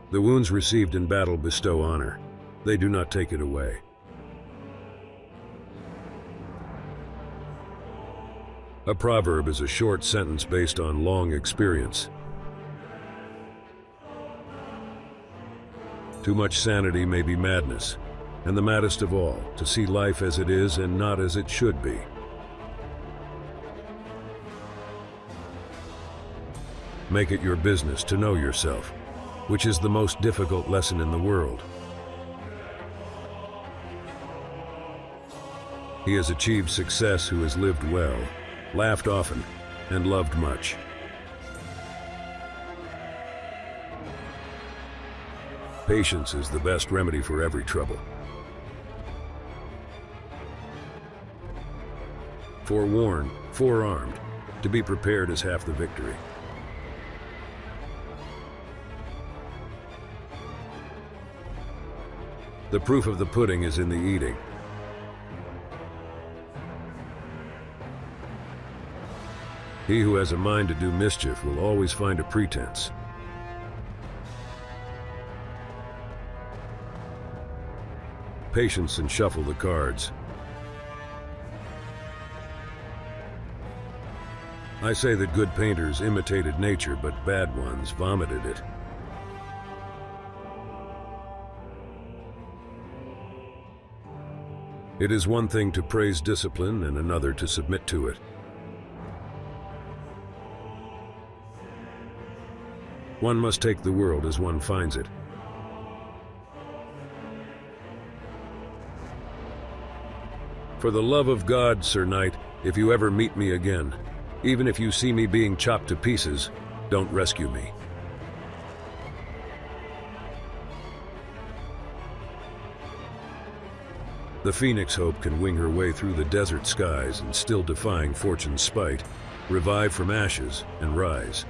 The wounds received in battle bestow honor. They do not take it away. A proverb is a short sentence based on long experience. Too much sanity may be madness, and the maddest of all, to see life as it is and not as it should be. Make it your business to know yourself, which is the most difficult lesson in the world. He has achieved success who has lived well, laughed often, and loved much. Patience is the best remedy for every trouble. Forewarned, forearmed, to be prepared is half the victory. The proof of the pudding is in the eating. He who has a mind to do mischief will always find a pretense. Patience and shuffle the cards. I say that good painters imitated nature, but bad ones vomited it. It is one thing to praise discipline and another to submit to it. One must take the world as one finds it. For the love of God, Sir Knight, if you ever meet me again, even if you see me being chopped to pieces, don't rescue me. The phoenix hope can wing her way through the desert skies and, still defying fortune's spite, revive from ashes and rise.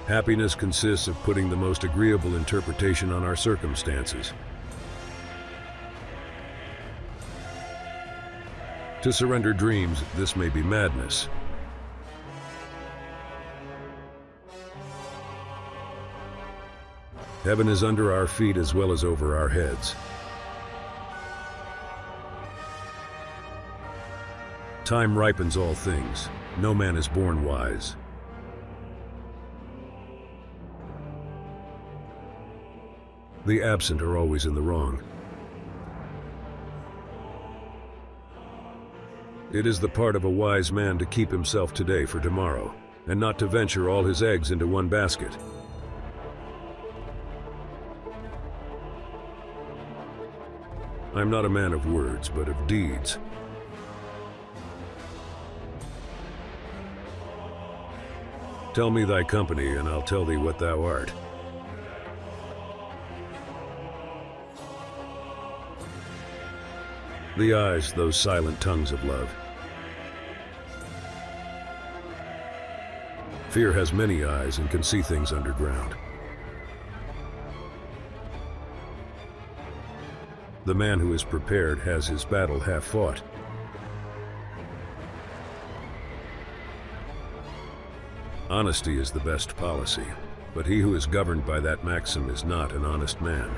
Happiness consists of putting the most agreeable interpretation on our circumstances. To surrender dreams, this may be madness. Heaven is under our feet as well as over our heads. Time ripens all things. No man is born wise. The absent are always in the wrong. It is the part of a wise man to keep himself today for tomorrow, and not to venture all his eggs into one basket. I am not a man of words, but of deeds. Tell me thy company, and I'll tell thee what thou art. The eyes, those silent tongues of love. Fear has many eyes and can see things underground. The man who is prepared has his battle half fought. Honesty is the best policy, but he who is governed by that maxim is not an honest man.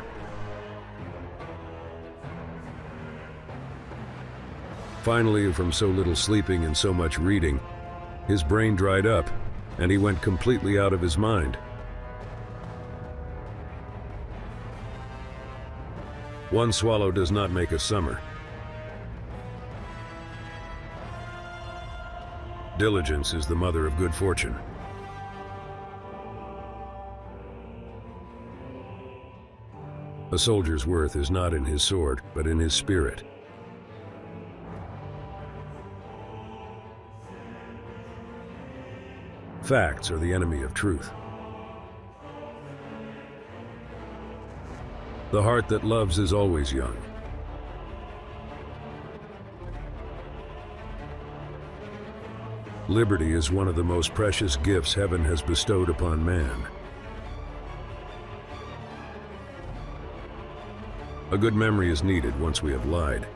Finally, from so little sleeping and so much reading, his brain dried up, and he went completely out of his mind. One swallow does not make a summer. Diligence is the mother of good fortune. A soldier's worth is not in his sword, but in his spirit. Facts are the enemy of truth. The heart that loves is always young. Liberty is one of the most precious gifts heaven has bestowed upon man. A good memory is needed once we have lied.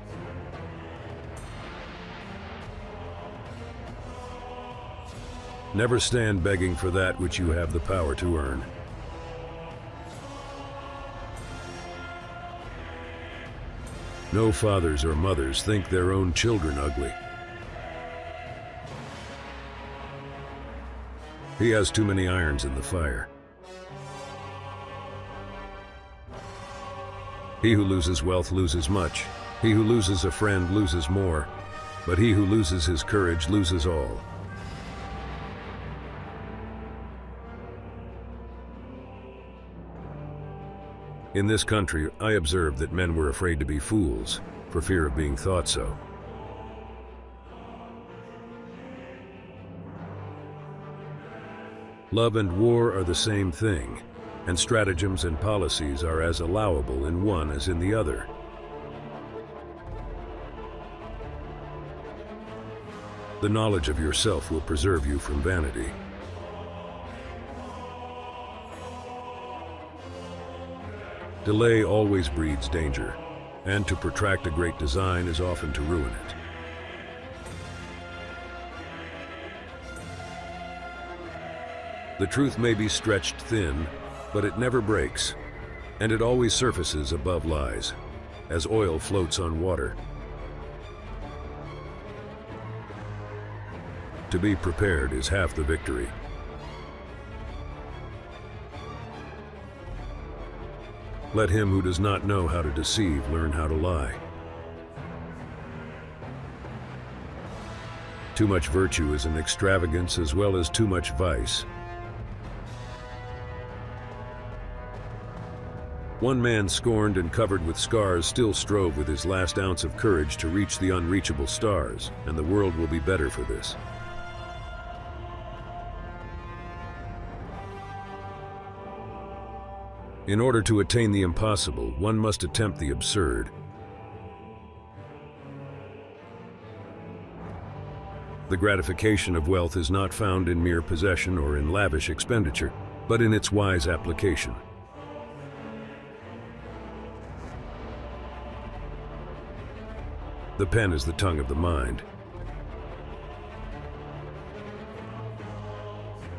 Never stand begging for that which you have the power to earn. No fathers or mothers think their own children ugly. He has too many irons in the fire. He who loses wealth loses much. He who loses a friend loses more. But he who loses his courage loses all. In this country, I observed that men were afraid to be fools, for fear of being thought so. Love and war are the same thing, and stratagems and policies are as allowable in one as in the other. The knowledge of yourself will preserve you from vanity. Delay always breeds danger, and to protract a great design is often to ruin it. The truth may be stretched thin, but it never breaks, and it always surfaces above lies, as oil floats on water. To be prepared is half the victory. Let him who does not know how to deceive learn how to lie. Too much virtue is an extravagance as well as too much vice. One man scorned and covered with scars still strove with his last ounce of courage to reach the unreachable stars, and the world will be better for this. In order to attain the impossible, one must attempt the absurd. The gratification of wealth is not found in mere possession or in lavish expenditure, but in its wise application. The pen is the tongue of the mind.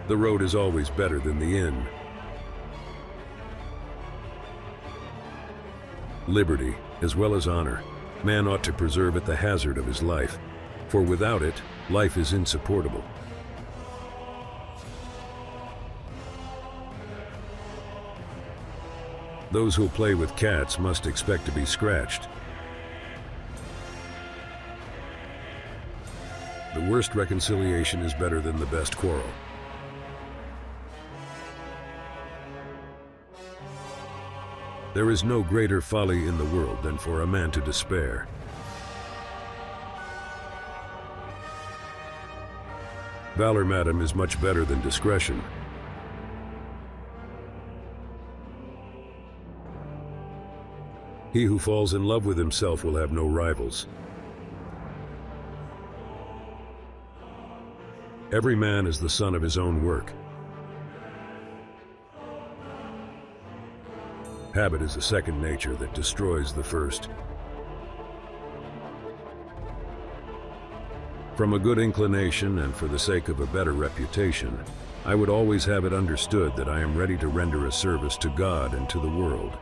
The road is always better than the inn. Liberty, as well as honor, man ought to preserve at the hazard of his life, for without it, life is insupportable. Those who play with cats must expect to be scratched. The worst reconciliation is better than the best quarrel. There is no greater folly in the world than for a man to despair. Valor, madam, is much better than discretion. He who falls in love with himself will have no rivals. Every man is the son of his own work. Habit is a second nature that destroys the first. From a good inclination and for the sake of a better reputation, I would always have it understood that I am ready to render a service to God and to the world.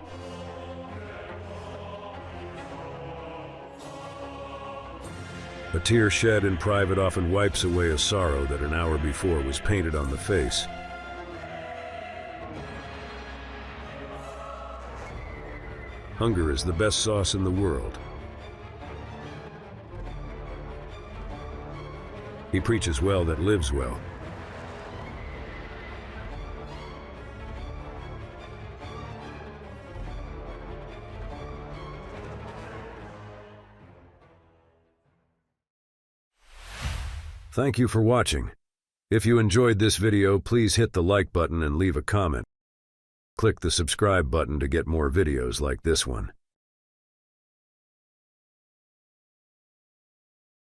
A tear shed in private often wipes away a sorrow that an hour before was painted on the face. Hunger is the best sauce in the world. He preaches well that lives well. Thank you for watching. If you enjoyed this video, please hit the like button and leave a comment. Click the subscribe button to get more videos like this one.